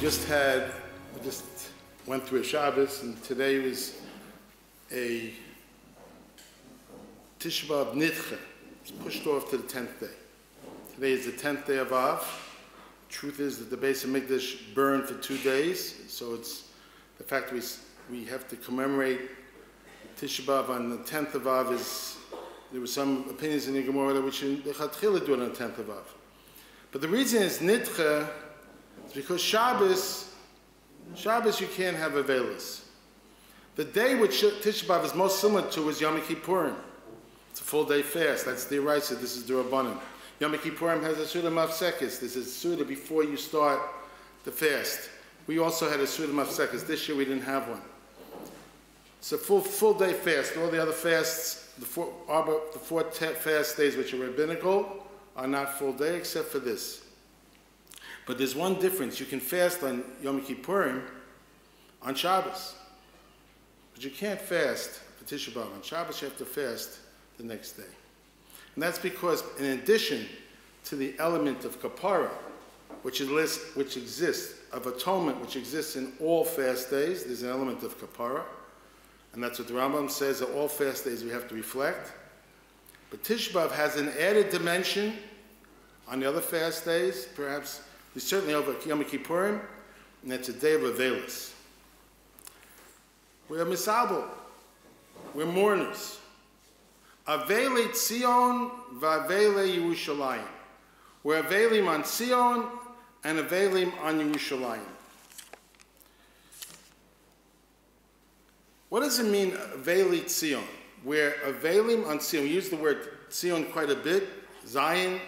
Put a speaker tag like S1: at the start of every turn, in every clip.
S1: We just went through a Shabbos, and today was a Tisha B'Av Nidcha. It's pushed off to the 10th day. Today is the 10th day of Av. The truth is that the Beis HaMikdash burned for 2 days, so it's the fact we have to commemorate Tisha B'Av on the 10th of Av there were some opinions in the Gemara that we should do it on the 10th of Av. But the reason is Nidcha is because Shabbos you can't have Avelis. The day which Tisha B'Av is most similar to is Yom Kippurim. It's a full day fast. That's the Raisa. This is the Rabbanim. Yom Kippurim has a Suda Mafsekis. This is Suda before you start the fast. We also had a Suda Mafsekis. This year we didn't have one. It's a full day fast. All the other fasts, the four fast days which are rabbinical, are not full day except for this. But there's one difference. You can fast on Yom Kippurim on Shabbos. But you can't fast for Tisha B'Av. On Shabbos you have to fast the next day. And that's because in addition to the element of kapara, which exists, of atonement, which exists in all fast days, there's an element of kapara. And that's what the Rambam says, that all fast days we have to reflect. But Tisha B'Av has an added dimension on the other fast days, perhaps. We certainly over Yom Kippurim, and that's a day of Avelis. We're misabel. We're mourners. Avele Tzion v'avele Yerushalayim. We're avelim on Tzion and avelim on Yerushalayim. What does it mean, avele Tzion? We're avelim on Tzion. We use the word Tzion quite a bit, Zion.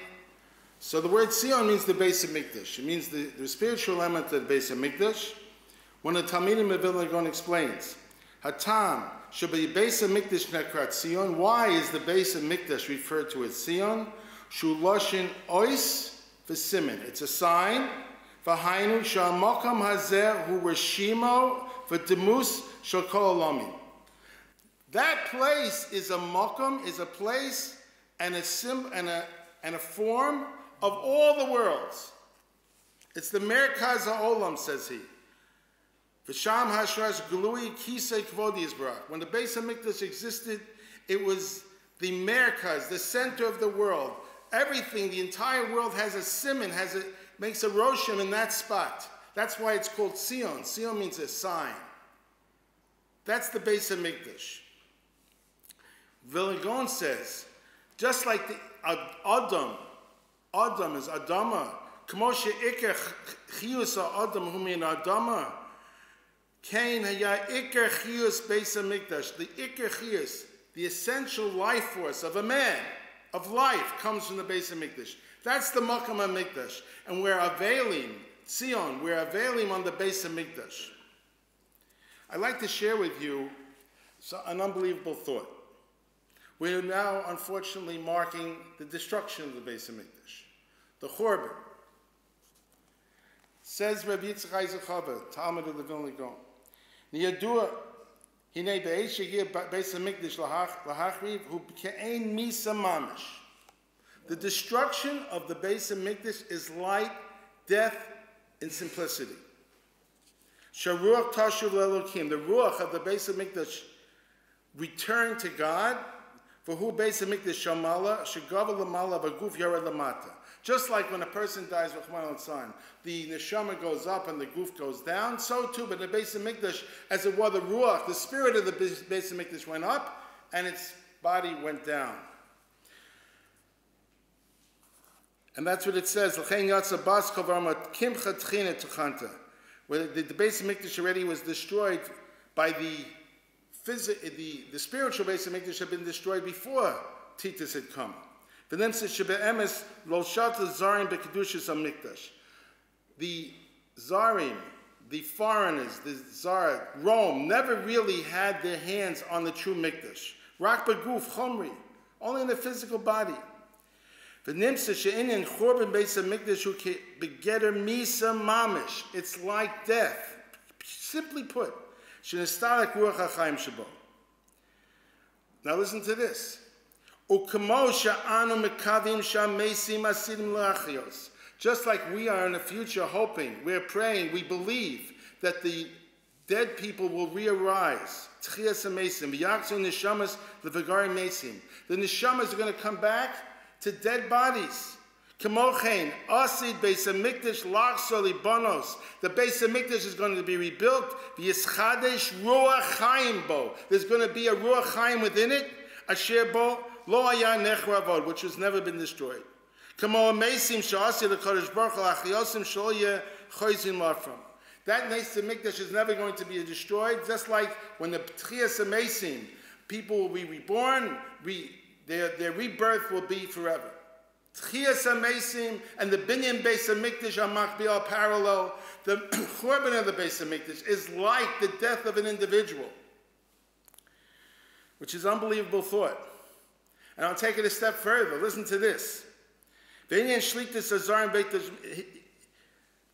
S1: So the word Tzion means the Beis HaMikdash. It means the spiritual element of the Beis HaMikdash. When the Talmidim of Vilna Gaon explains, Hatam should be Beis HaMikdash nekrat Tzion. Why is the Beis HaMikdash referred to as Tzion? Shuloshin ois v'simin. It's a sign. V'hainu sha'amokam hazeh hu reshimo v'demus shel kol olamim. That place is a mokam, is a place and a symbol and a form of all the worlds. It's the Merkaz HaOlam, says he. V'sham hashrash glui kisei kvodi yisbarach. When the Beis HaMikdash existed, it was the Merkaz, the center of the world. Everything, the entire world has a siman, makes a roshim in that spot. That's why it's called Tzion. Tzion means a sign. That's the Beis HaMikdash. Vilna Gaon says, just like the Adam is Adama. K'moshe Iker Chiyus Adam hu min Adama. Kain haya Iker Chiyus Beis HaMikdash. The Iker Chiyus, the essential life force of a man, of life, comes from the Beis HaMikdash. That's the Makam HaMikdash. And we're avelim, Tzion, we're avelim on the Beis HaMikdash. I'd like to share with you an unbelievable thought. We are now, unfortunately, marking the destruction of the Beis HaMikdash, the Chorban. Says Rabbi Yitzchak Chava, Talmud of the Vilna Gaon, Niyadua hinei be'esh shehir Beis HaMikdash lahachriv hu ke'ein misa mamish. The destruction of the Beis HaMikdash is like death in simplicity. Sharuach tashuv le'elokim. The ruach of the Beis HaMikdash returned to God. For who Beis HaMikdash shamala shegava lamala v'guf yared lamata. Just like when a person dies, the neshama goes up and the goof goes down. So too, but the Beis HaMikdash, as it were, the ruach, the spirit of the Beis HaMikdash went up, and its body went down. And that's what it says. Where the Beis HaMikdash already was destroyed by the spiritual Beis HaMikdash had been destroyed before Titus had come. The Zarim, the foreigners, the Tsar, Rome, never really had their hands on the true Mikdash. Rak beguf chomri, only in the physical body. It's like death. Simply put. Now listen to this. Just like we are in the future hoping, we're praying, we believe that the dead people will re-arise. The neshamas are going to come back to dead bodies. The Beis Hamikdash is going to be rebuilt. There's going to be a ruach chaim within it, which has never been destroyed. That Beis Hamikdash is never going to be destroyed, just like when the Tchias HaMesim, people will be reborn, their rebirth will be forever. Tchias HaMesim and the Binyan Beis Hamikdash are parallel. The Churban of the Beis Hamikdash is like the death of an individual, which is unbelievable thought. And I'll take it a step further. Listen to this.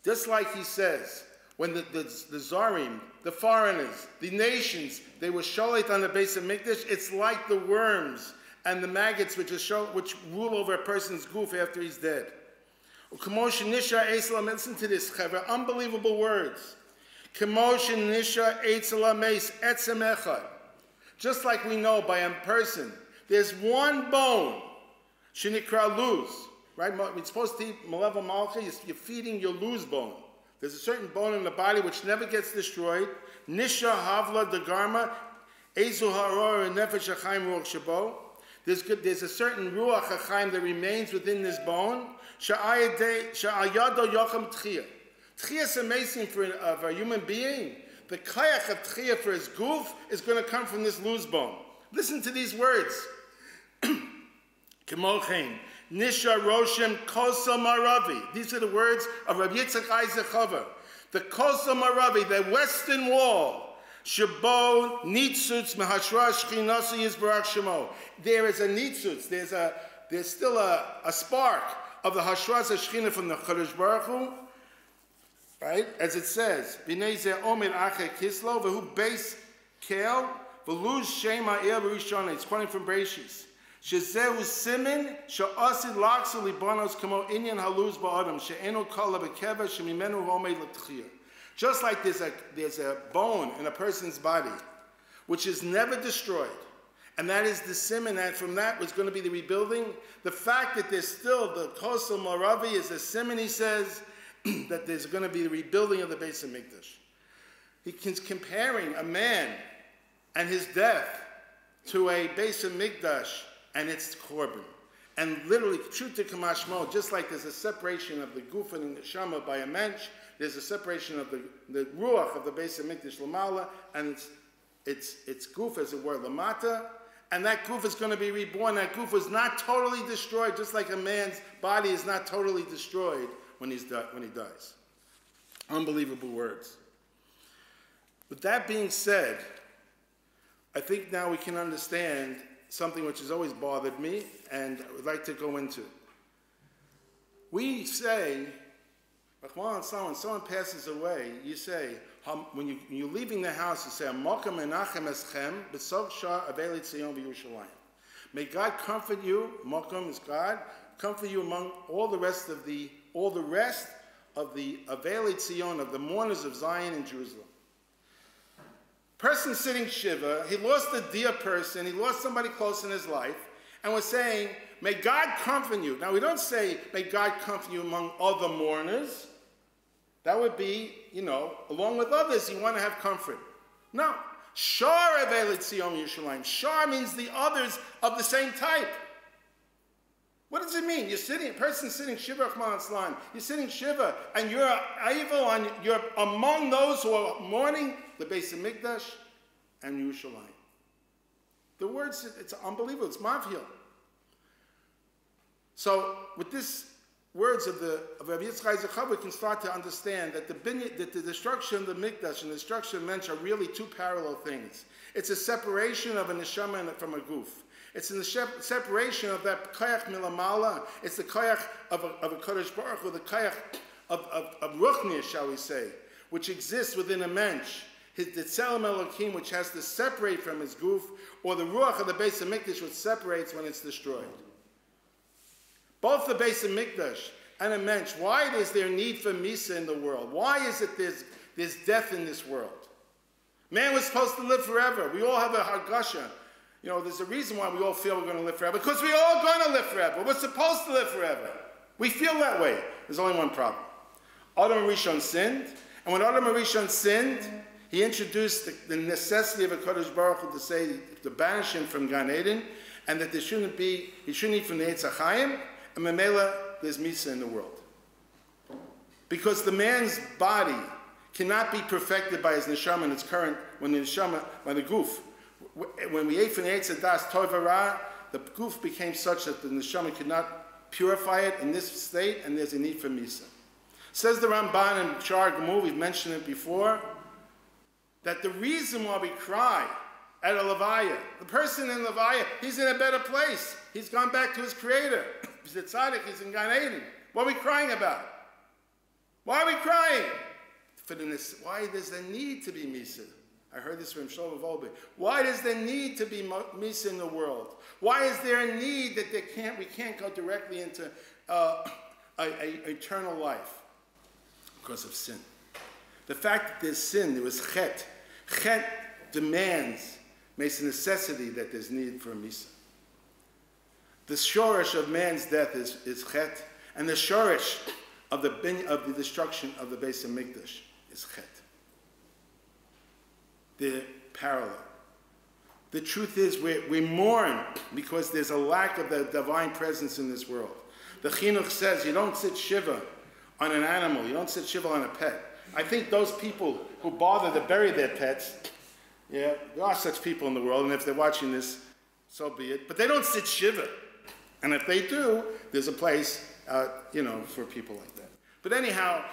S1: Just like he says, when the Zarim, the foreigners, the nations, they were sholit on the Beis Hamikdash, it's like the worms and the maggots which rule over a person's goof after he's dead. Listen to this, unbelievable words. Just like we know by a person, there's one bone, shenikra luz, right? We're supposed to eat maleva malcha, you're feeding your luz bone. There's a certain bone in the body which never gets destroyed. Nisha havla degarma, ezu haror nefesh hachaim ruach shabo. There's a certain ruach hachaim that remains within this bone. Sha'ayado yocham tchiyah. Tchiyah is amazing for a human being. The kayach of tchiyah for his goof is going to come from this loose bone. Listen to these words. Kemochein. Nisha Roshem Kosa Maravi. These are the words of Rabbi Yitzchak Isaac Chava. The Kosa Maravi, the western wall. Shabo Nitzutz Mehashra Shchinasi Yisbarach Shemo. There is a Nitzutz. There's still a spark of the Hashras Shechina from the Chodesh Baruch Hu. Right? As it says, B'nei Zeh Omer Ache Kislo V'hu Beis Kel V'luz Shem Ha'ir V'rishonah. It's quoting from Bereishis. Shezehu simin she'asid laksu libanos kamo inyan haluz ba'adam she'enu kol b'keva she'mimenu homed l'tchiyah. Just like there's a bone in a person's body which is never destroyed, and that is the simin, and from that was going to be the rebuilding. The fact that there's still the kosel maravi is a simin, he says, that there's going to be the rebuilding of the Beis Hamikdash. He's comparing a man and his death to a Beis Hamikdash and its korban. And literally, pshuta kamashmo, just like there's a separation of the guf and the neshama by a mensch, there's a separation of the ruach of the Beis Hamikdash lamala, and its guf, as it were, lamata, and that guf is going to be reborn. That guf was not totally destroyed, just like a man's body is not totally destroyed when he dies. Unbelievable words. With that being said, I think now we can understand something which has always bothered me and I would like to go into. We say, when someone passes away, you say, when you're leaving the house, you say, may God comfort you, Mokum is God, comfort you among all the rest of the Aveli Tzion, of the mourners of Zion in Jerusalem. Person sitting Shiva, he lost a dear person, he lost somebody close in his life, and we're saying, may God comfort you. Now we don't say, may God comfort you among other mourners. That would be, along with others, you want to have comfort. No. Shar Aveli Tzion Yerushalayim. Shar means the others of the same type. What does it mean? You're sitting Shiva, you're sitting Shiva, and you're evil, and you're among those who are mourning the Beis Hamikdash and Yerushalayim. The words, it's unbelievable, it's mavhil. So, with these words of Rabbi Yitzchak Zachav, we can start to understand that the destruction of the Mikdash and the destruction of Mensch are really two parallel things. It's a separation of a neshama from a guf. It's in the separation of that kayach milamala. It's the kayach of a Kodesh Baruch Hu, the kayach of Rockmill, shall we say, which exists within a mensch. The tzelem Elokim, which has to separate from his guf, or the ruach of the Beis Hamikdash, which separates when it's destroyed. Both the Beis Hamikdash and a mensch, why is there need for Misa in the world? Why is it there's death in this world? Man was supposed to live forever. We all have a hargasha. You know, there's a reason why we all feel we're going to live forever. Because we're all going to live forever. We're supposed to live forever. We feel that way. There's only one problem. Adam Rishon sinned. And when Adam Rishon sinned, he introduced the necessity of a Kodesh Baruch Hu to say, to banish him from Gan Eden, and that he shouldn't eat from the Eitz HaChaim, and Memela, there's Misa in the world. Because the man's body cannot be perfected by his neshama in its current, when the neshama, by the goof. When we ate from the Eitz HaDas Tov Ra, the goof became such that the neshama could not purify it in this state, and there's a need for Misa. Says the Ramban in Shar Gemur, we've mentioned it before, that the reason why we cry at a Levaya, the person in Levaya, he's in a better place. He's gone back to his Creator. He's a tzaddik, he's in Gan Eden. What are we crying about? Why are we crying? Why there's a need to be Misa? I heard this from Shlomo Volbe. Why does there need to be Misa in the world? Why is there a need that we can't go directly into eternal life? Because of sin. The fact that there's sin, there was chet. Chet demands, makes a necessity that there's need for a Misa. The shorish of man's death is chet, and the shorish of the destruction of the Beis HaMikdash is chet. They're parallel. The truth is we mourn because there's a lack of the divine presence in this world. The Chinuch says you don't sit Shiva on an animal, you don't sit Shiva on a pet. I think those people who bother to bury their pets, yeah, there are such people in the world, and if they're watching this, so be it. But they don't sit Shiva. And if they do, there's a place, for people like that. But anyhow,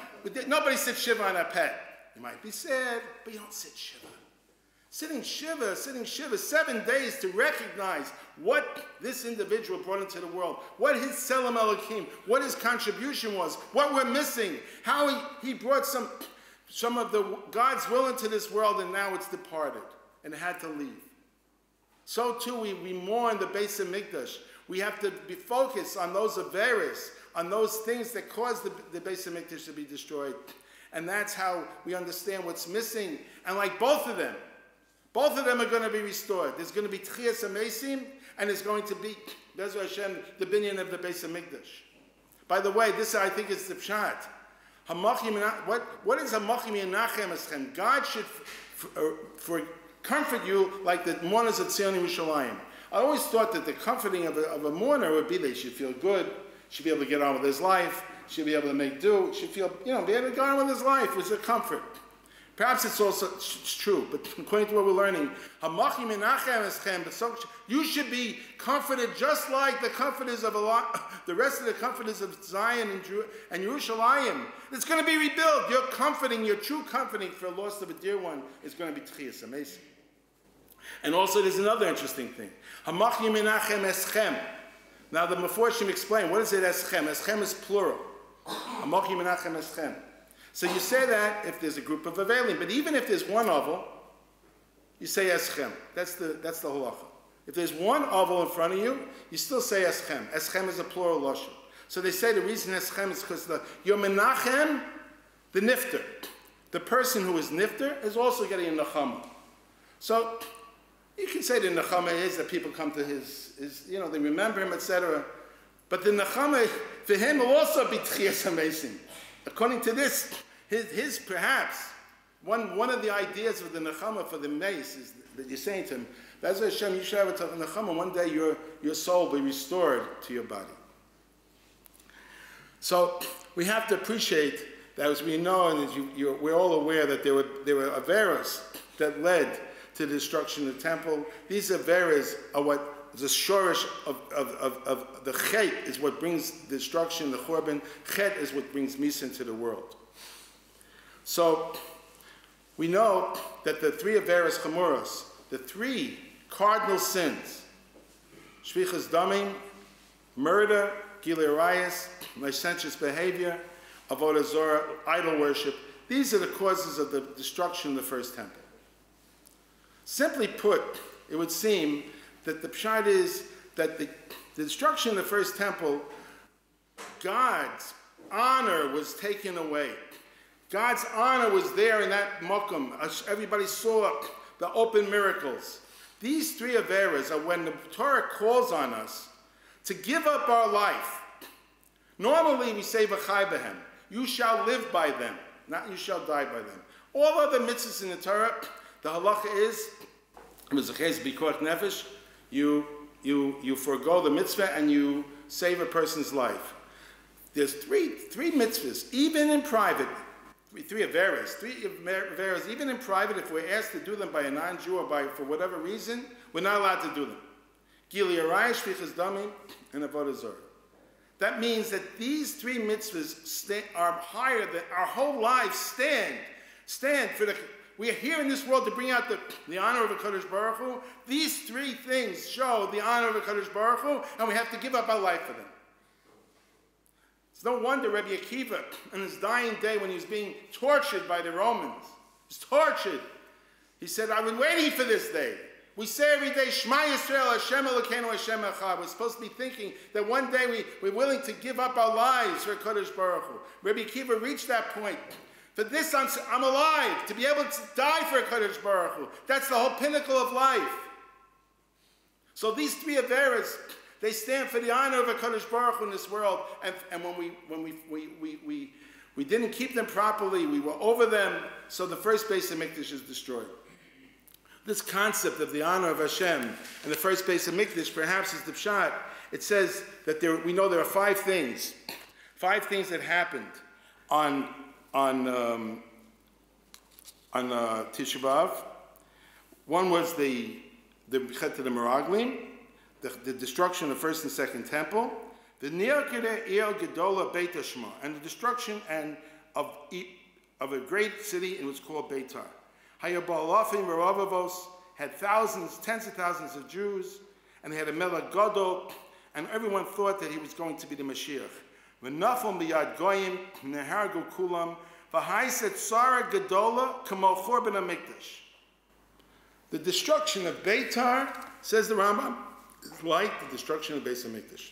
S1: nobody sits Shiva on a pet. You might be sad, but you don't sit Shiva. Sitting Shiva 7 days to recognize what this individual brought into the world, what his Selam Elohim, what his contribution was, what we're missing, how he brought some of the God's will into this world, and now it's departed and had to leave. So too we mourn the Beis HaMikdash. We have to be focused on those averos, on those things that caused the Beis HaMikdash to be destroyed. And that's how we understand what's missing. And like both of them are going to be restored. There's going to be Tchias HaMesim, and there's going to be, Be'ezras Hashem, the binyan of the Beis HaMikdash. By the way, this I think is the pshat. What is Hamachim Yenachem Eschem? God should comfort you like the mourners of Tzion Yerushalayim. I always thought that the comforting of a mourner would be that he should feel good, should be able to get on with his life, should be able to make do, should feel, be able to get on with his life. It was a comfort. Perhaps it's also true, but according to what we're learning, you should be comforted just like the comforters of the rest of the comforters of Zion and Yerushalayim. It's going to be rebuilt. Your true comforting for the loss of a dear one is going to be Tchias HaMesim. And also there's another interesting thing. Now the Meforshim explain, what is it Eschem? Eschem is plural. Hamachim Menachem Eschem. So you say that if there's a group of Avelim, but even if there's one oval, you say Eschem. That's the halacha. If there's one oval in front of you, you still say Eschem. Eschem is a plural lashon. So they say the reason Eschem is because your Menachem, the nifter, the person who is nifter is also getting a nechama. So you can say the nechama is that people come to his they remember him, etc. But the nechama for him will also be Tchias HaMesim. According to this, his perhaps one of the ideas of the nechama for the mace is that you're saying to him, Be'ezras Hashem, you should have a nechama. One day your soul will be restored to your body. So we have to appreciate that, as we know, and as we're all aware that there were averos that led to the destruction of the temple. These averos are what the shorish of the chet is what brings destruction, the churban. Chet is what brings misa into the world. So we know that the three averos chamuros, the three cardinal sins, shvichas damim, murder, gilui arayos, licentious behavior, avodah zarah, idol worship, these are the causes of the destruction of the first temple. Simply put, it would seem that the pshat is that the destruction of the first temple, God's honor was taken away. God's honor was there in that mokum. Everybody saw the open miracles. These three averas are when the Torah calls on us to give up our life. Normally we say v'chai behem. You shall live by them, not you shall die by them. All other mitzvahs in the Torah, the halacha is, you forego the mitzvah and you save a person's life. There's three mitzvahs, even in private, three averas, even in private, if we're asked to do them by a non-Jew or for whatever reason, we're not allowed to do them. Gili arayah, shvichas damim, and avodah zarah. That means that these three mitzvahs are higher than our whole lives stand for the. We are here in this world to bring out the honor of a Kadosh Baruch Hu. These three things show the honor of a Kadosh Baruch Hu, and we have to give up our life for them. It's no wonder Rabbi Akiva, on his dying day when he was being tortured by the Romans, he was tortured. He said, I've been waiting for this day. We say every day, Shema Yisrael, Hashem Elokeinu, Hashem Echad. We're supposed to be thinking that one day we're willing to give up our lives for Kadosh Baruch Hu. Rabbi Akiva reached that point. For this, I'm alive, to be able to die for Kadosh Baruch Hu. That's the whole pinnacle of life. So these three averas, they stand for the honor of a Kadosh Baruch Hu in this world. And when we didn't keep them properly, we were over them, so the first base of Mikdash is destroyed. This concept of the honor of Hashem and the first base of Mikdash perhaps is the pshat. It says that we know there are five things that happened on Tisha B'Av. One was the Chet to the Meraglim, the destruction of the first and second temple, the Nirkede El Gedola Beit Hashma, and the destruction of a great city, and it was called Beitar. Hayabalafim Varavavos had thousands, tens of thousands of Jews, and they had a Melech Gadol, and everyone thought that he was going to be the Mashiach. V'nafom b'yad goyim nehargu kulam v'haiset tzara gedola kamo chorban hamikdash. The destruction of Beitar, says the Rambam, is like the destruction of Beis Hamikdash.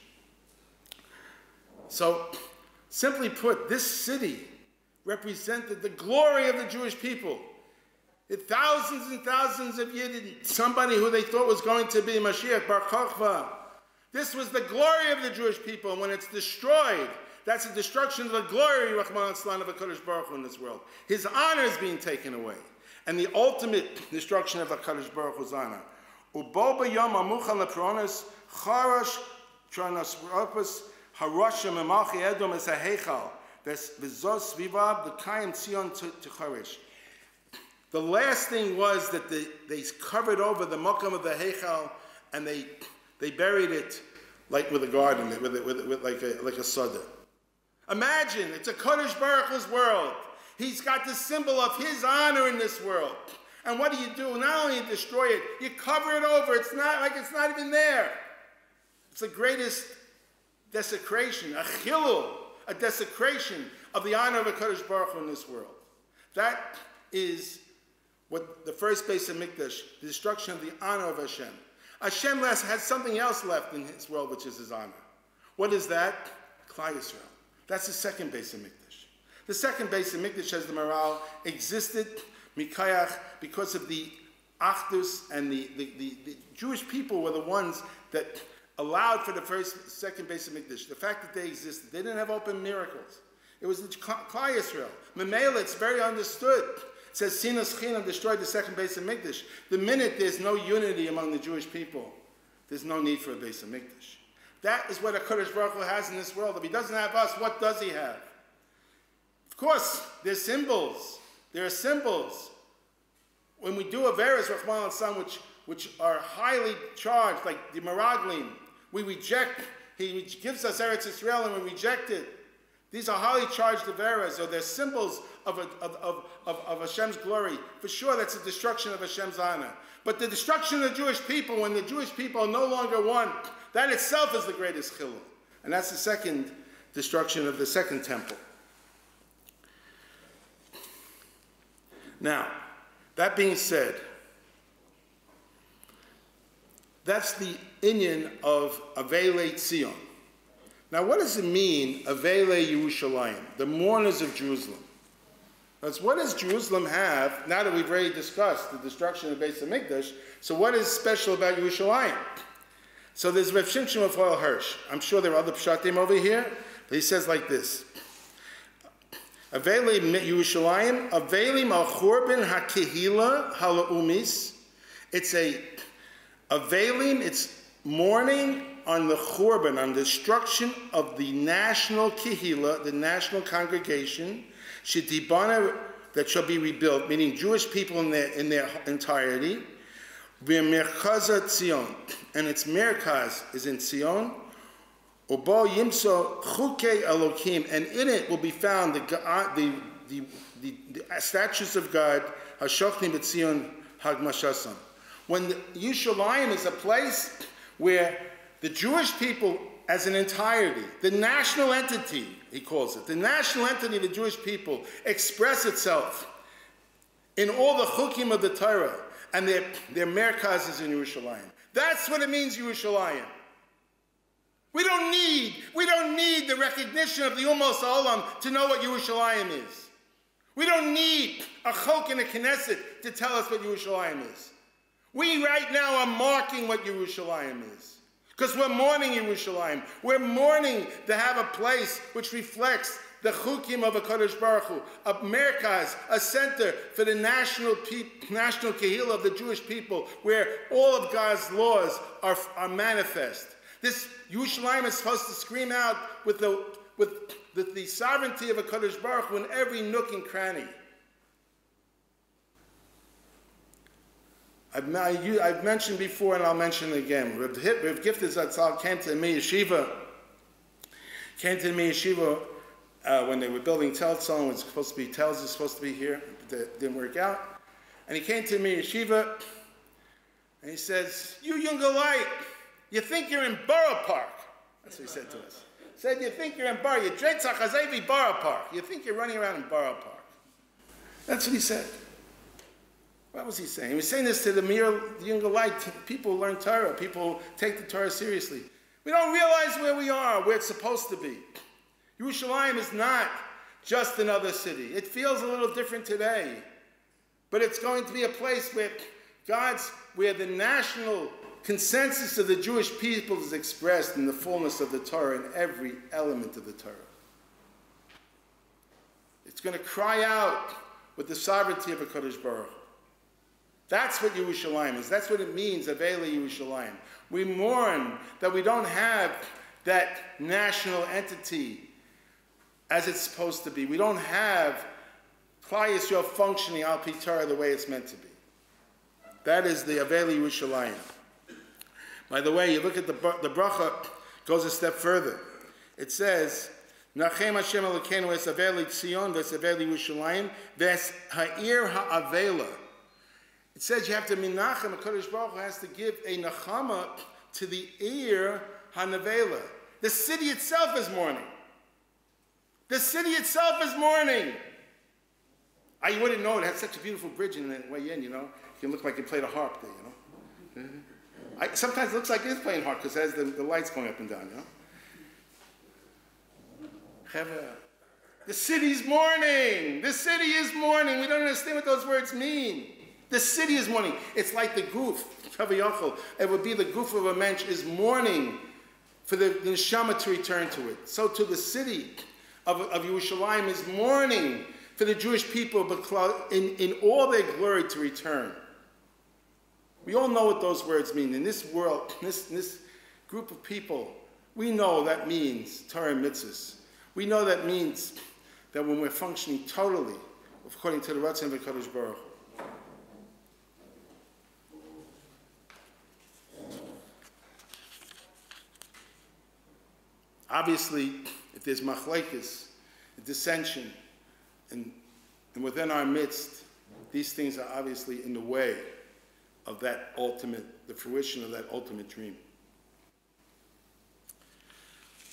S1: So, simply put, this city represented the glory of the Jewish people. Thousands and thousands of Yidden, somebody who they thought was going to be Mashiach, Bar Kochva. This was the glory of the Jewish people, and when it's destroyed, that's the destruction of the glory, Rahman al-Islam, of HaKadosh Baruch Hu in this world. His honor is being taken away. And the ultimate destruction of HaKadosh Baruch Hu's honor. Ubo b'yom amuchal lepronis, charash tranas ropus, harashim emalchi edom es ha'heichal, v'zos svivab, the kayim tzion t'charish. The last thing was that they covered over the mokum of the heichal, and they buried it like with a garden, with like a soda. Imagine, it's a Kadosh Baruch Hu's world. He's got the symbol of his honor in this world. And what do? Not only you destroy it, you cover it over. It's not like it's not even there. It's the greatest desecration, a chilul, a desecration of the honor of a Kadosh Baruch Hu in this world. That is what the first base of Mikdash, the destruction of the honor of Hashem. Hashem has something else left in his world, which is his honor. What is that? Klal Yisrael. That's the second base of Mikdash. The second base of Mikdash, as the Maral, existed mikayach because of the achdus, and the Jewish people were the ones that allowed for the second base of Mikdash. The fact that they existed, they didn't have open miracles. It was the Klal Yisrael. Memela, it's very understood. It says Sinas Chinam destroyed the second base of Mikdash. The minute there's no unity among the Jewish people, there's no need for a base of Mikdash. That is what a Kadosh Baruch Hu has in this world. If he doesn't have us, what does he have? Of course, there's symbols. There are symbols. When we do Averas, Rockmill and Son, which are highly charged, like the Meraglim, we reject. He gives us Eretz Yisrael and we reject it. These are highly charged Averas, or they're symbols of Hashem's glory. For sure, that's a destruction of Hashem's honor. But the destruction of the Jewish people, when the Jewish people are no longer one, that itself is the greatest chilul. And that's the second destruction of the second temple. Now, that being said, that's the inyan of Avelei Tzion. Now, what does it mean, Avele Yerushalayim, the mourners of Jerusalem? That's what does Jerusalem have, now that we've already discussed the destruction of the Beis HaMikdash, so what is special about Yerushalayim? So there's Rav Shimshon of Oil Hirsch. I'm sure there are other pshatim over here, but he says like this. Avele Yerushalayim, Avelim al Churban HaKehila Halaumis. It's Avelim, it's mourning on the Churban, on the destruction of the national Kehila, the national congregation, Shedibana, that shall be rebuilt, meaning Jewish people in their entirety. V'merkaza Tzion, and its merkaz is in Tzion. Ubo yimso chukei Elokim, and in it will be found the statutes of God. Hashochnim b'Tzion hagmashasam. When Yerushalayim is a place where the Jewish people as an entirety, the national entity, he calls it, the national entity of the Jewish people express itself in all the chukim of the Torah, and their merkaz is in Yerushalayim. That's what it means, Yerushalayim. We don't need the recognition of the Umos Olam to know what Yerushalayim is. We don't need a chok and a knesset to tell us what Yerushalayim is. We right now are marking what Yerushalayim is. Because we're mourning Yerushalayim. We're mourning to have a place which reflects the chukim of a Kadosh Baruch Hu, a merkaz, a center for the national kehillah of the Jewish people, where all of God's laws are manifest. This Yerushalayim is supposed to scream out with the sovereignty of a Kadosh Baruch Hu in every nook and cranny. I've mentioned before, and I'll mention it again. Rav Gifted Zatzal came to me yeshiva when they were building Telzon. It was supposed to be Telz is supposed to be here, but it didn't work out. And he came to me yeshiva, and he says, "You younger light, you think you're in Borough Park?" That's what he said to us. He said, "You think you're in Borough? You're Borough Park. You think you're running around in Borough Park?" That's what he said. What was he saying? He was saying this to the younger light. People who learn Torah. People take the Torah seriously. We don't realize where we are, where it's supposed to be. Yerushalayim is not just another city. It feels a little different today. But it's going to be a place where where the national consensus of the Jewish people is expressed in the fullness of the Torah, in every element of the Torah. It's going to cry out with the sovereignty of a Kadosh Baruch Hu. That's what Yerushalayim is. That's what it means, Avele Yerushalayim. We mourn that we don't have that national entity as it's supposed to be. We don't have Klal Yisrael functioning al pi Torah the way it's meant to be. That is the Avele Yerushalayim. By the way, you look at the bracha, goes a step further. It says, Nachem Hashem Elokeinu es Avele Tzion ves Avele Yerushalayim ves ha'ir ha'avela. It says you have to minachem, a Kodesh Baruch Hu has to give a nachama to the ear hanavela. The city itself is mourning. The city itself is mourning. You wouldn't know it had such a beautiful bridge in the way in, you know. You can look like you played a harp there, you know. Sometimes it looks like it is playing harp because it has the lights going up and down, you know. The city's mourning. The city is mourning. We don't understand what those words mean. The city is mourning. It's like the goof, it would be the goof of a mensch is mourning for the neshama to return to it. So to the city of Yerushalayim is mourning for the Jewish people in all their glory to return. We all know what those words mean. In this world, this group of people, we know that means Torah and mitzvahs. We know that means that when we're functioning totally according to the Ratzon of HaKadosh Baruch Hu. Obviously, if there's machlekes, dissension, and within our midst, these things are obviously in the way of the fruition of that ultimate dream.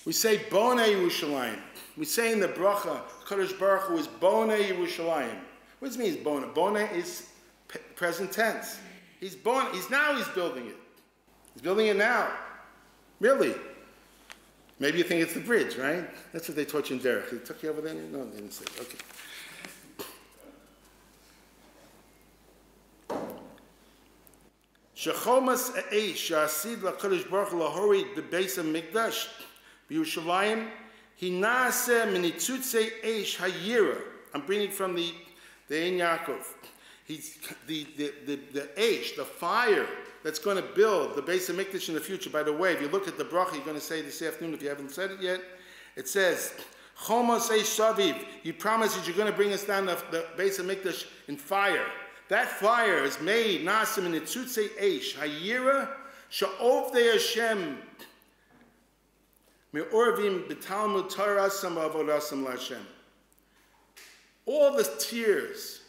S1: We say Bonei Yerushalayim. We say in the bracha, Kadosh Baruch Hu is Bonei Yerushalayim. What does it mean? Bonei? Bonei is present tense. He's building it. He's building it now. Really. Maybe you think it's the bridge, right? That's what they taught you in Derech. They took you over there? No, they didn't say. Okay. Shechomas eish shasid lakadosh baruch hu lahori bebeis hamikdash b'Yerushalayim hinase minitzutze eish hayira. I'm bringing from the Ein Yaakov. He's the eish, the fire that's going to build the Beis Hamikdash in the future. By the way, if you look at the bracha, you're going to say this afternoon, if you haven't said it yet, it says, Chomos eish saviv. You promise that you're going to bring us down the Beis Hamikdash in fire. That fire is made, nasim in itzutze eish, hayira, sha'ovdei Hashem, me'orvim b'talmud Torasam avodasam la'Hashem. All the tears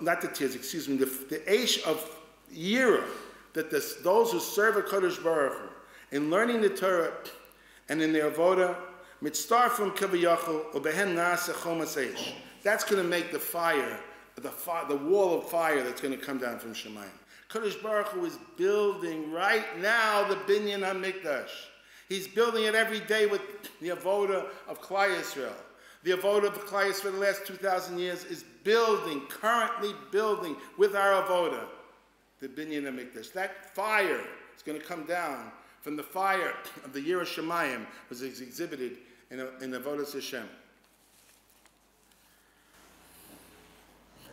S1: not the tears, excuse me, the eish of yira, that those who serve a Kadosh Baruch Hu, in learning the Torah and in their avoda, mitztarfum kaviyachol ubehen nasa chomas eish. That's going to make the fire, the wall of fire that's going to come down from Shemayim. Kadosh Baruch Hu is building right now the Binyan HaMikdash. He's building it every day with the avoda of Klal Yisrael. The avoda of Klal Yisrael for the last 2,000 years is currently building with our avoda, the Binyan HaMikdash. That fire is going to come down from the fire of the Yira Shemayim, was exhibited in Avodas Hashem.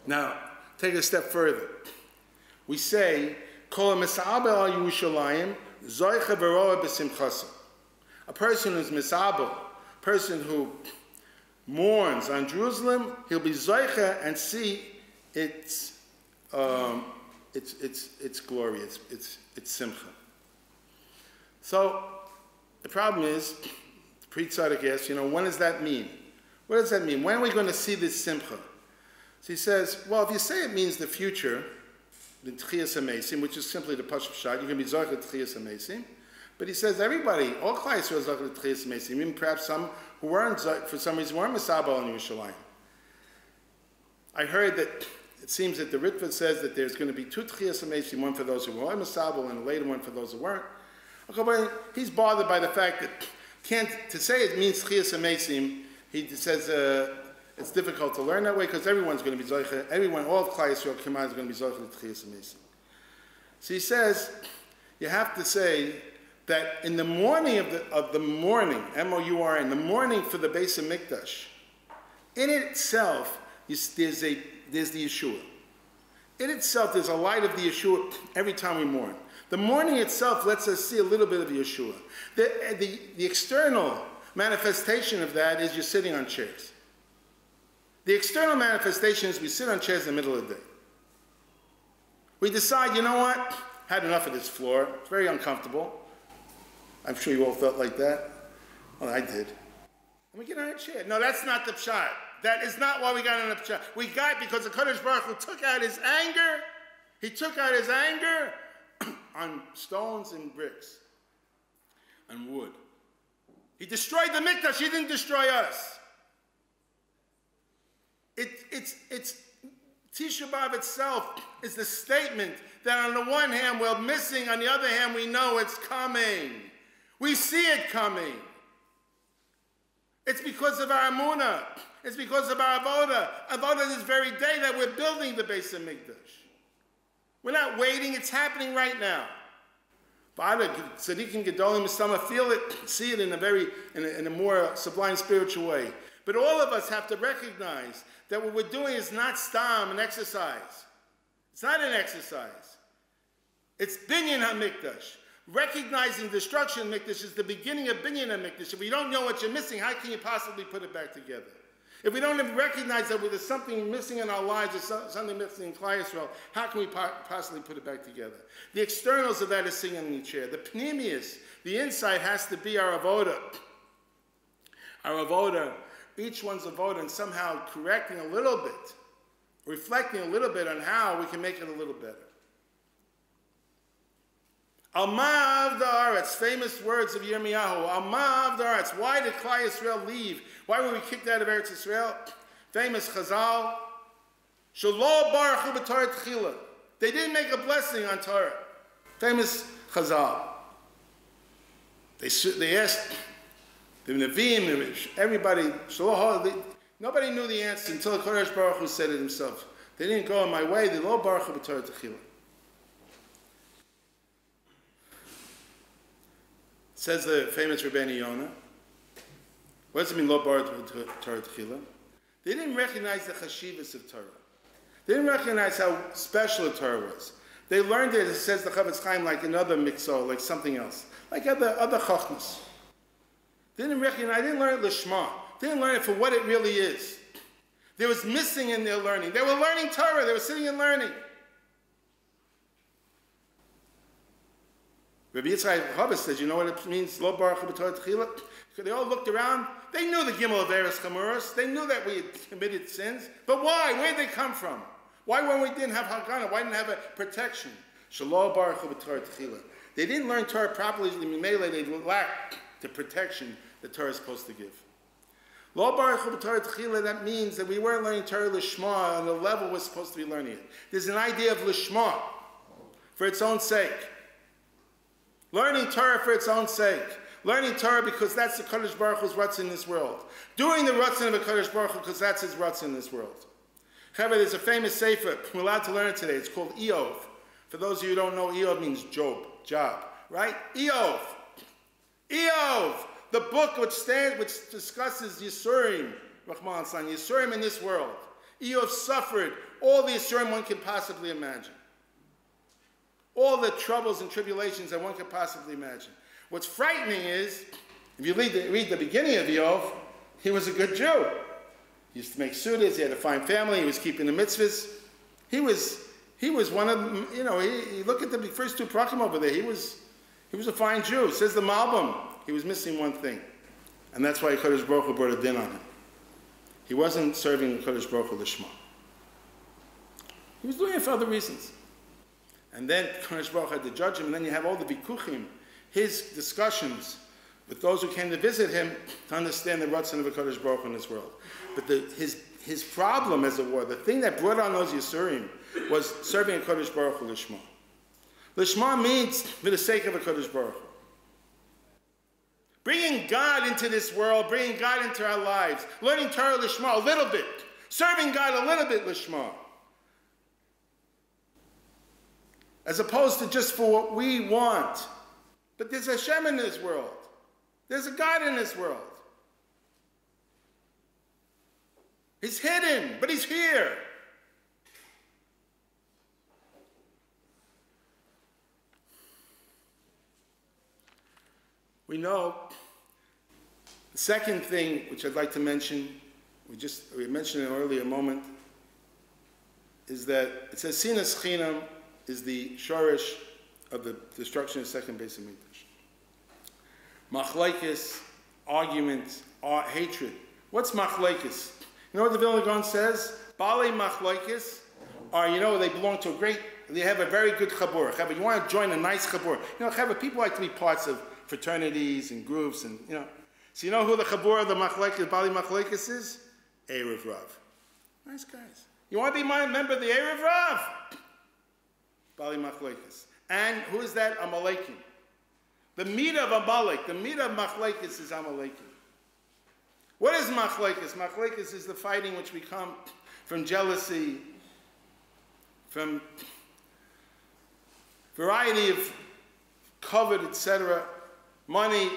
S1: Now, take it a step further. We say, Kol mis'abel al Yerushalayim, zoicha v'roa b'simchasa. A person who's mis'abel, a person who mourns on Jerusalem, he'll be zoicha and see its glory, its simcha. So the problem is, the Pri Tzaddik asks, when does that mean? What does that mean? When are we going to see this simcha? So he says, well, if you say it means the future, the Tchiyas HaMeisim, which is simply the Pashup Shad, you can be zoicha Tchiyas HaMeisim. But he says everybody, all Klal Yisrael is zoicha Tchiyas HaMeisim, even perhaps some who weren't, for some reason, weren't Misabel in Yerushalayim. I heard that it seems that the Ritva says that there's going to be two Tchiyas HaMeisim, one for those who were Misabel and a later one for those who weren't. Okay, but he's bothered by the fact that to say it means Tchiyas HaMeisim, he says it's difficult to learn that way because everyone's going to be zoicha, all of Klal Yisrael K'mah is going to be zoicha Tchiyas HaMeisim. So he says, you have to say that in the morning of the mourning, M-O-U-R-N, the mourning for the Beis HaMikdash, in itself, there's the Yeshua. In itself, there's a light of the Yeshua every time we mourn. The mourning itself lets us see a little bit of Yeshua. The external manifestation of that is you're sitting on chairs. The external manifestation is we sit on chairs in the middle of the day. We decide, you know what? Had enough of this floor. It's very uncomfortable. I'm sure you all felt like that. Well, I did. And we get on a chair. No, that's not the pshat. That is not why we got on a pshat. We got because the Kadosh Baruch Hu took out his anger. He took out his anger on stones and bricks and wood. He destroyed the Mikdash. He didn't destroy us. It's Tisha B'Av itself is the statement that on the one hand we're missing, on the other hand we know it's coming. We see it coming. It's because of our Amunah. It's because of our Avodah. Avodah this very day that we're building the Beis Hamikdash. We're not waiting, it's happening right now. Tzaddikim Gedolim Mistama feel it, see it in a more sublime spiritual way. But all of us have to recognize that what we're doing is not stam, an exercise. It's not an exercise. It's Binyan HaMikdash. Recognizing destruction of Mikdash is the beginning of Binyan HaMikdash. If we don't know what you're missing, how can you possibly put it back together? If we don't even recognize that there's something missing in our lives, or something missing in Klal Yisrael, how can we possibly put it back together? The externals of that is sitting in the chair. The pneumius, the inside has to be our avoda. Our avoda, each one's avoda, and somehow correcting a little bit, reflecting a little bit on how we can make it a little better. Alma Avdaretz, famous words of Yirmiyahu. Alma Avdaretz. Why did Klal Yisrael leave? Why were we kicked out of Eretz Yisrael? Famous Chazal. Shelo baruchu b'Torah tchila. They didn't make a blessing on Torah. Famous Chazal. They asked the Nevi'im, everybody, nobody knew the answer until the Kodesh Baruch Hu said it himself. They didn't go on my way, they lo baruch hu b'Torah techila. Says the famous Rabbi Yonah. What does it mean, lo baruch hu b'Torah techila? They didn't recognize the chashivas of Torah. They didn't recognize how special the Torah was. They learned it, says the Chavetz Chaim, like another mixo, like something else, like other chachmas. They didn't recognize, they didn't learn it lishma. They didn't learn it for what it really is. There was missing in their learning. They were learning Torah. They were sitting and learning. Rabbi Yitzchak Chabad says, you know what it means, lo baruch hu b'Torah techila? They all looked around. They knew the Gimel of Eres Chamuros. They knew that we had committed sins. But why? Where did they come from? Why when we didn't have Hagana? Why didn't have a protection? Shelo baruch hu b'Torah techila. They didn't learn Torah properly. They lacked the protection that Torah is supposed to give. Lo baruch hu b'Torah techila, that means that we weren't learning Torah lishma on the level we're supposed to be learning it. There's an idea of lishma for its own sake. Learning Torah for its own sake. Learning Torah because that's the Kodesh Baruch Hu's Ratzon in this world. Doing the Ratzon of the Kodesh Baruch Hu because that's his Ratzon in this world. However, there's a famous sefer, we're allowed to learn it today. It's called Eov. For those of you who don't know, Eov means job, right? Eov. Eov. The book which discusses Yisurim, Rahman San, Yisurim in this world. Eov suffered all the Yisurim one can possibly imagine. All the troubles and tribulations that one could possibly imagine. What's frightening is, if you read the beginning of Eov, he was a good Jew. He used to make sudas, he had a fine family, he was keeping the mitzvahs. He was one of, you look at the first two prakim over there, he was a fine Jew. It says the Malbim, he was missing one thing. And that's why Kodesh Baruch Hu brought a din on him. He wasn't serving Kodesh Baruch Hu Lishma. He was doing it for other reasons. And then Kodesh Baruch Hu had to judge him, and then you have all the vikuchim, his discussions with those who came to visit him to understand the Ratzon of the Kodesh Baruch Hu in this world. But his problem, as it were, the thing that brought on those Yisurim was serving a Kodesh Baruch Hu Lishma. Lishma means for the sake of a Kodesh Baruch Hu. Bringing God into this world, bringing God into our lives, learning Torah Lishma a little bit, serving God a little bit Lishma. As opposed to just for what we want. But there's a Hashem in this world. There's a God in this world. He's hidden, but he's here. We know the second thing which I'd like to mention, we mentioned in an earlier moment, is that it says Sinas Chinam is the shorish of the destruction of the second base of Mikdash. Machlekes, arguments, hatred. What's machlekes? You know what the Vilna Gaon says? Balei machlekes are, they belong to they have a very good chabur. You want to join a nice chabur. People like to be parts of fraternities and groups, and So you know who the chabur of the machlekes, Balei machlekes is? Erev Rav. Nice guys. You want to be my member of the Erev Rav? Balei machlekes. And who is that? Amalekim. The meat of Amalek, the meat of machlekes is Amalekim. What is machlekes? Machlekes is the fighting which we come from jealousy, from variety of covet, etc., money.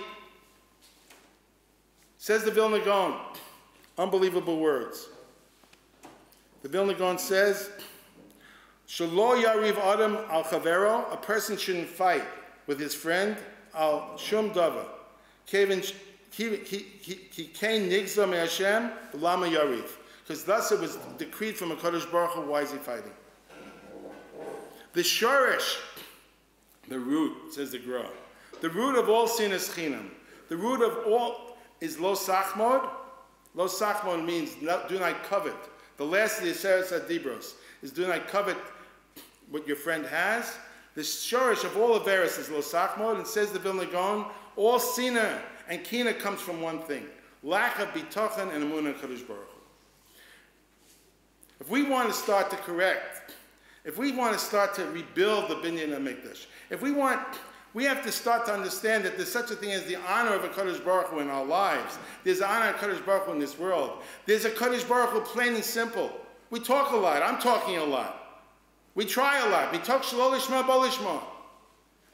S1: Says the Vilna Gaon, unbelievable words. The Vilna Gaon says, Shelo yariv adam al chavero, a person shouldn't fight with his friend al shum dava. Kevin he came nigza me Hashem lama yariv, because thus it was decreed from a Kodesh Baruch Hu. Why is he fighting? The shorish, the root, says the Gra, the root of all sin is chinam. The root of all is lo sachmod. Lo sachmod means do not covet. The last of the Aseret Dibros is do not covet what your friend has. The shorish of all Averis is lo sachmod, and says the Vilna Gaon, all sina and kina comes from one thing: lack of bitachon and emunah Kadosh Baruch Hu. If we want to start to correct, if we want to start to rebuild the Binyan HaMikdash, if we want We have to start to understand that there's such a thing as the honor of a Kadosh Baruch Hu in our lives. There's the honor of Kadosh Baruch Hu in this world. There's a Kadosh Baruch Hu plain and simple. We talk a lot. I'm talking a lot. We try a lot. We talk shelo lishma bo lishma.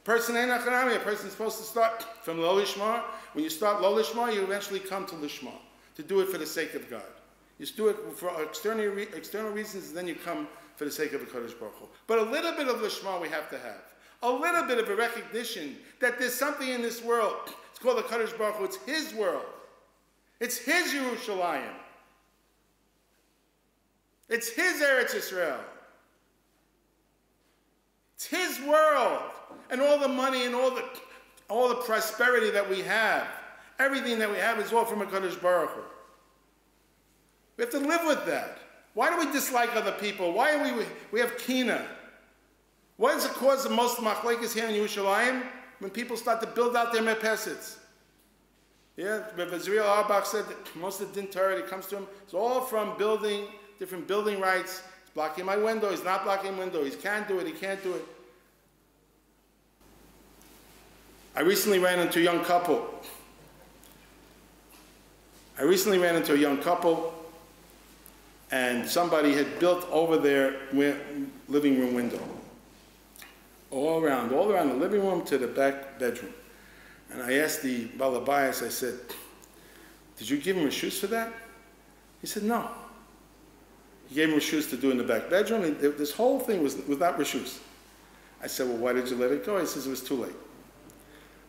S1: Person ain't achanami. A person's supposed to start from lo lishma. When you start lo lishma, you eventually come to lishma. To do it for the sake of God. You just do it for external reasons, and then you come for the sake of the Kadosh Baruch Hu. But a little bit of lishma we have to have. A little bit of a recognition that there's something in this world. It's called the Kadosh Baruch Hu. It's His world. It's His Yerushalayim. It's His Eretz Yisrael. It's His world. And all the money and all the prosperity that we have, everything that we have is all from a Kadosh Baruch Hu. We have to live with that. Why do we dislike other people? Why are we have kina? What is the cause of most machlekes here in Yerushalayim? When people start to build out their merpesets. Yeah, Rabbi Zriel Auerbach said that most of the din Torah that comes to him is all from building, different building rights. He's blocking my window, he's not blocking window, he can't do it, he can't do it. I recently ran into a young couple. And somebody had built over their living room window. All around the living room to the back bedroom. And I asked the balabayas, I said, did you give him reshus for that? He said, no. He gave him reshus to do in the back bedroom, and this whole thing was without reshus. I said, well, why did you let it go? He says, it was too late.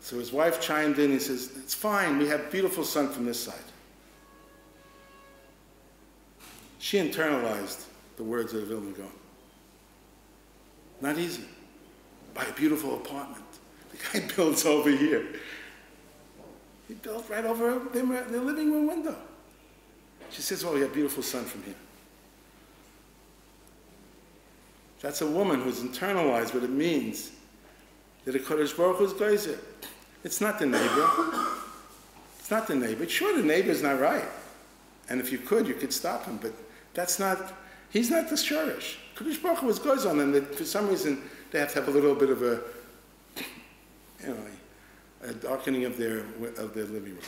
S1: So his wife chimed in, he says, it's fine, we have beautiful sun from this side. She internalized the words of the Vilna Gaon. Not easy. Buy a beautiful apartment. The guy builds over here. He built right over their living room window. She says, well, we have beautiful sun from here. That's a woman who's internalized what it means that a Kodesh Baruch Hu is geyser. It's not the neighbor. It's not the neighbor. Sure, the neighbor's not right. And if you could stop him, but that's not, he's not the shorish. Kodesh Baruch Hu is geyser on them, that for some reason they have to have a little bit of a darkening of their living room.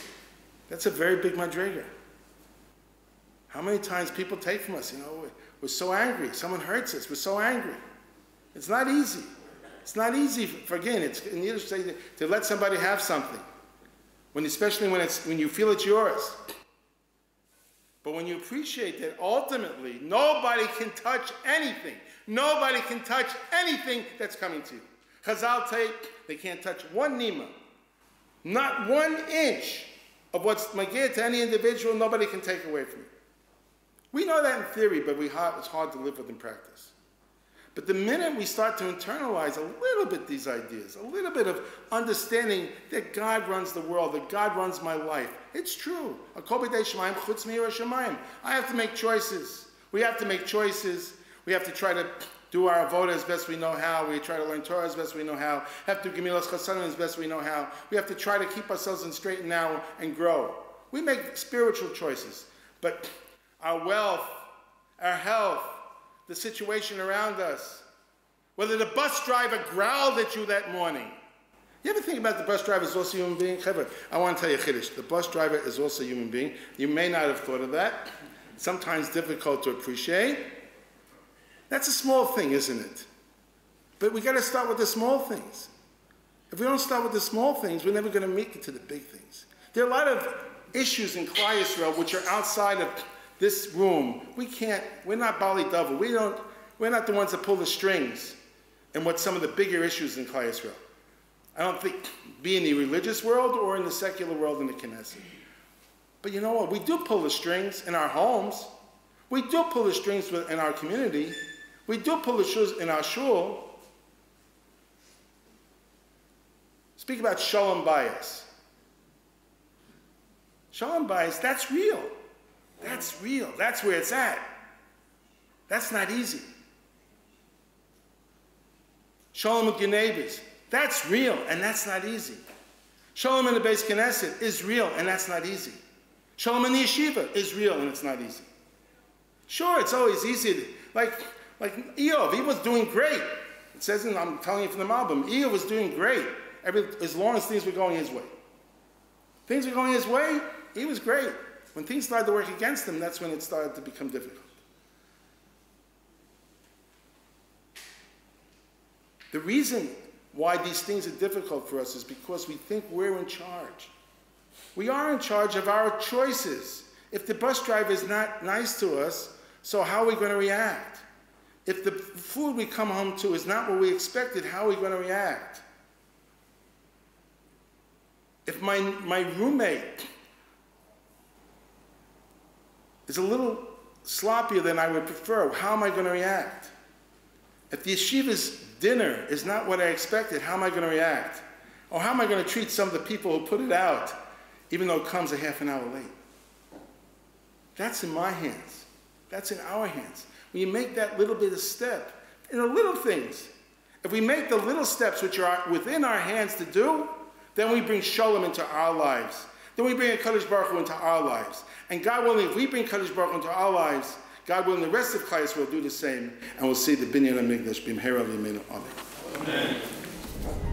S1: That's a very big madrega. How many times people take from us, we're so angry, someone hurts us, we're so angry. It's not easy. It's not easy, it's in Yiddish to let somebody have something, especially when you feel it's yours. But when you appreciate that ultimately nobody can touch anything. Nobody can touch anything that's coming to you. Chazal take, they can't touch one nima. Not 1 inch of what's magir to any individual, nobody can take away from you. We know that in theory, but it's hard to live with in practice. But the minute we start to internalize a little bit these ideas, a little bit of understanding that God runs the world, that God runs my life, it's true. I have to make choices. We have to make choices. We have to try to do our avodah as best we know how. We try to learn Torah as best we know how. Have to do gemilas chasadim as best we know how. We have to try to keep ourselves in straight and narrow and grow. We make spiritual choices, but our wealth, our health, the situation around us, whether the bus driver growled at you that morning. You ever think about the bus driver is also a human being? I want to tell you Chiddush. The bus driver is also a human being. You may not have thought of that. Sometimes difficult to appreciate. That's a small thing, isn't it? But we got to start with the small things. If we don't start with the small things, we're never going to make it to the big things. There are a lot of issues in Klal Yisrael which are outside of this room. We're not Bali Dava. We're not the ones that pull the strings in what some of the bigger issues in Klal Yisrael. I don't think, be in the religious world or in the secular world in the Knesset. But you know what? We do pull the strings in our homes. We do pull the strings in our community. We do pull the strings in our shul. Speak about shalom bayis. Shalom bayis, that's real. That's real. That's where it's at. That's not easy. Shalom with your neighbors. That's real, and that's not easy. Shalom in the Beis Knesset is real, and that's not easy. Shalom in the yeshiva is real, and it's not easy. Sure, it's always easy. Like Eov, he was doing great. It says, I'm telling you from the Malbim, Eov was doing great. as long as things were going his way. Things were going his way, he was great. When things started to work against him, that's when it started to become difficult. The reason why these things are difficult for us is because we think we're in charge. We are in charge of our choices. If the bus driver is not nice to us, so how are we going to react? If the food we come home to is not what we expected, how are we going to react? If my roommate is a little sloppier than I would prefer, how am I going to react? If the yeshiva's dinner is not what I expected, how am I going to react? Or how am I going to treat some of the people who put it out, even though it comes a half an hour late? That's in my hands. That's in our hands. When you make that little bit of step, in the little things, if we make the little steps which are within our hands to do, then we bring Shalom into our lives. Then we bring a Kadosh Baruch Hu into our lives. And God willing, if we bring Kadosh Baruch Hu into our lives, God willing, the rest of Klal will do the same, and we'll see the Binyan HaMikdash B'mhera V'Yameinu. Amen. Amen.